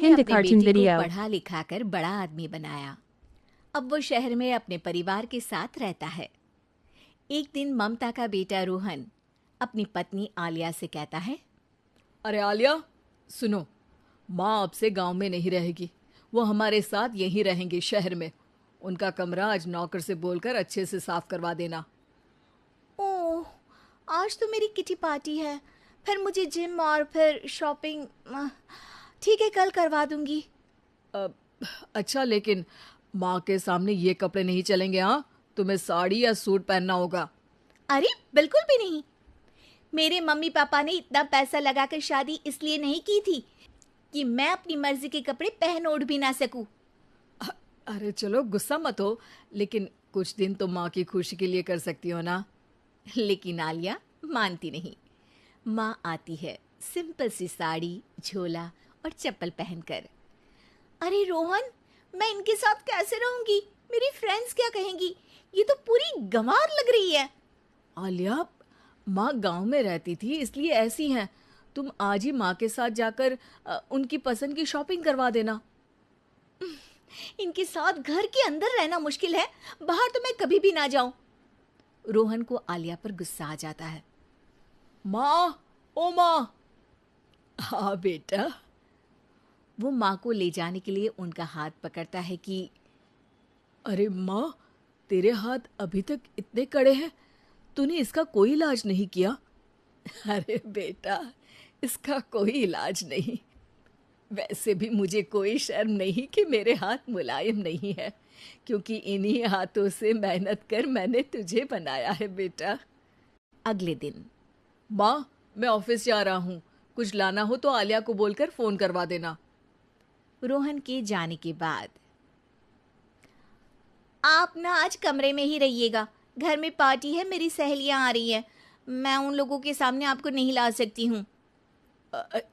ने End the अपने cartoon बेटे को video. पढ़ा लिखा कर बड़ा आदमी बनाया। अब वो शहर में अपने परिवार के साथ रहता है। एक दिन ममता का बेटा रोहन अपनी पत्नी आलिया से कहता है, अरे आलिया, सुनो, माँ अब से गांव में नहीं रहेगी। वो हमारे साथ यहीं रहेंगी शहर में। उनका कमरा आज नौकर से बोलकर अच्छे से साफ करवा देना। ओह, आज तो मेरी किटी पार्टी है, फिर मुझे जिम और फिर शॉपिंग। ठीक है, कल करवा दूंगी। अच्छा, लेकिन माँ के सामने ये कपड़े नहीं चलेंगे। हाँ, तुम्हें साड़ी या सूट पहनना होगा। अरे बिल्कुल भी नहीं। मेरे मम्मी पापा ने इतना पैसा लगाकर शादी इसलिए नहीं की थी कि मैं अपनी मर्जी के कपड़े पहन ओढ़ भी ना सकूं। अरे चलो, गुस्सा मत हो, लेकिन कुछ दिन तो माँ की खुशी के लिए कर सकती हो ना। लेकिन आलिया मानती नहीं। माँ आती है सिंपल सी साड़ी, झोला और चप्पल पहनकर। अरे रोहन, मैं इनके साथ कैसे रहूंगी? मेरी फ्रेंड्स क्या कहेंगी? ये तो पूरी गंवार लग रही है। आलिया, माँ गांव में रहती थी इसलिए ऐसी हैं। तुम आज ही माँ के साथ जाकर उनकी पसंद की शॉपिंग करवा देना। इनके साथ घर के अंदर रहना मुश्किल है, बाहर तो मैं कभी भी ना जाऊं। रोहन को आलिया पर गुस्सा आ जाता है। माँ, ओ माँ। हाँ बेटा। वो माँ को ले जाने के लिए उनका हाथ पकड़ता है कि अरे माँ, तेरे हाथ अभी तक इतने कड़े हैं, तूने इसका कोई इलाज नहीं किया? अरे बेटा, इसका कोई इलाज नहीं। वैसे भी मुझे कोई शर्म नहीं कि मेरे हाथ मुलायम नहीं है, क्योंकि इन्हीं हाथों से मेहनत कर मैंने तुझे बनाया है बेटा। अगले दिन माँ, मैं ऑफिस जा रहा हूँ। कुछ लाना हो तो आलिया को बोलकर फोन करवा देना। रोहन के जाने के बाद, आप ना आज कमरे में ही रहिएगा, घर में पार्टी है, मेरी सहेलियां आ रही हैं, मैं उन लोगों के सामने आपको नहीं ला सकती हूँ।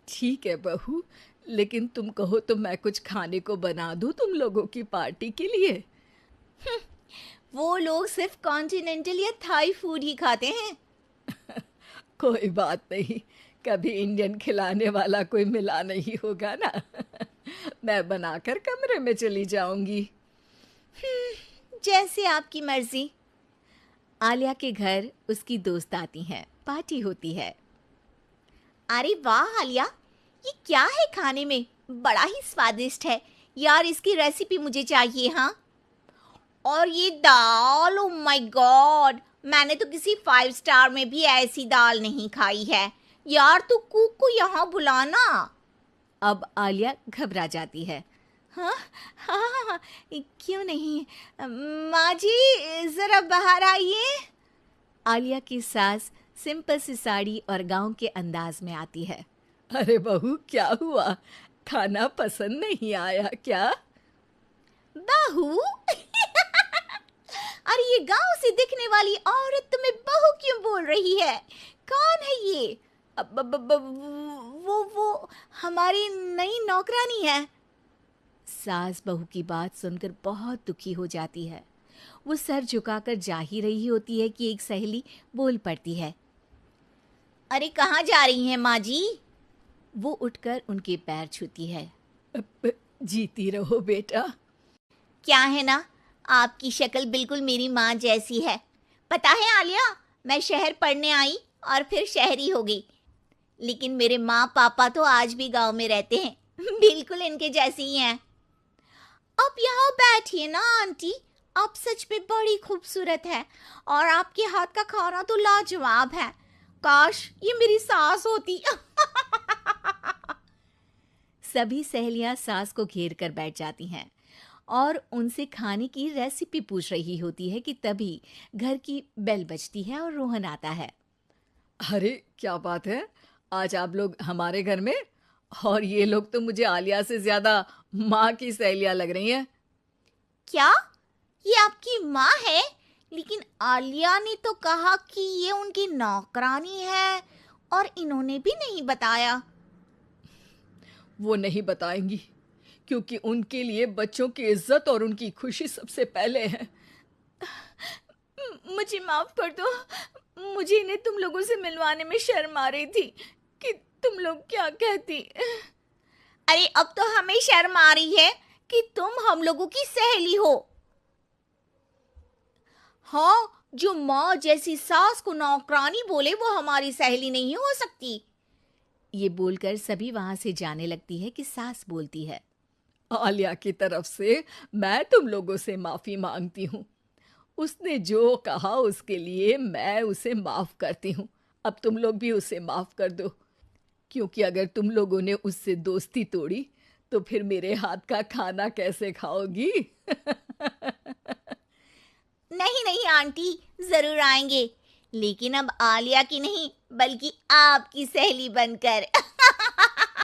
ठीक है बहू, लेकिन तुम कहो तो मैं कुछ खाने को बना दूँ तुम लोगों की पार्टी के लिए। वो लोग सिर्फ कॉन्टिनेंटल या थाई फूड ही खाते हैं। कोई बात नहीं, कभी इंडियन खिलाने वाला कोई मिला नहीं होगा ना। मैं बनाकर कमरे में चली जाऊंगी। जैसे आपकी मर्जी। आलिया के घर उसकी दोस्त आती हैं, पार्टी होती है। अरे वाह आलिया, ये क्या है खाने में? बड़ा ही स्वादिष्ट है यार, इसकी रेसिपी मुझे चाहिए। हाँ, और ये दाल, ओ माय गॉड, मैंने तो किसी 5 स्टार में भी ऐसी दाल नहीं खाई है यार, तू कुक को यहाँ बुलाना। अब आलिया घबरा जाती है। हाँ हाँ हाँ, क्यों नहीं, माँ जी जरा बाहर आइए। आलिया की सास सिंपल सी साड़ी और गांव के अंदाज में आती है। अरे बहू, क्या हुआ? खाना पसंद नहीं आया क्या? बहू? अरे ये गांव से दिखने वाली औरत तुम्हें बहू क्यों बोल रही है? कौन है ये? वो हमारी नई नौकरानी है। सास बहू की बात सुनकर बहुत दुखी हो जाती है। वो सर झुकाकर जा ही रही होती है कि एक सहेली बोल पड़ती है। अरे कहाँ जा रही हैं माँ जी? वो उठकर उनके पैर छूती है। जीती रहो बेटा। क्या है ना, आपकी शक्ल बिल्कुल मेरी माँ जैसी है। पता है आलिया, मैं शहर पढ़ने आई और फिर शहरी हो गई, लेकिन मेरे माँ पापा तो आज भी गांव में रहते हैं, बिल्कुल इनके जैसे ही हैं। आप यहाँ बैठिए ना आंटी, आप सच में बड़ी खूबसूरत है और आपके हाथ का खाना तो लाजवाब है। काश ये मेरी सास होती। सभी सहेलियां सास को घेर कर बैठ जाती हैं और उनसे खाने की रेसिपी पूछ रही होती है कि तभी घर की बेल बजती है और रोहन आता है। अरे क्या बात है, आज आप लोग हमारे घर में? और ये लोग तो मुझे आलिया से ज्यादा माँ की सहेलियां लग रही हैं। क्या ये आपकी माँ है? लेकिन आलिया ने तो कहा कि ये उनकी नौकरानी है और इन्होंने भी नहीं बताया। वो नहीं बताएंगी, क्योंकि उनके लिए बच्चों की इज्जत और उनकी खुशी सबसे पहले है। मुझे माफ कर दो, मुझे इन्हें तुम लोगों से मिलवाने में शर्म आ रही थी कि तुम लोग क्या कहती। अरे अब तो हमें शर्म आ रही है कि तुम हम लोगों की सहेली हो। हाँ, जो माँ जैसी सास को नौकरानी बोले वो हमारी सहेली नहीं हो सकती। ये बोलकर सभी वहां से जाने लगती है कि सास बोलती है, आलिया की तरफ से मैं तुम लोगों से माफी मांगती हूँ। उसने जो कहा उसके लिए मैं उसे माफ करती हूँ। अब तुम लोग भी उसे माफ कर दो, क्योंकि अगर तुम लोगों ने उससे दोस्ती तोड़ी तो फिर मेरे हाथ का खाना कैसे खाओगी? नहीं नहीं आंटी, जरूर आएंगे, लेकिन अब आलिया की नहीं बल्कि आपकी सहेली बनकर।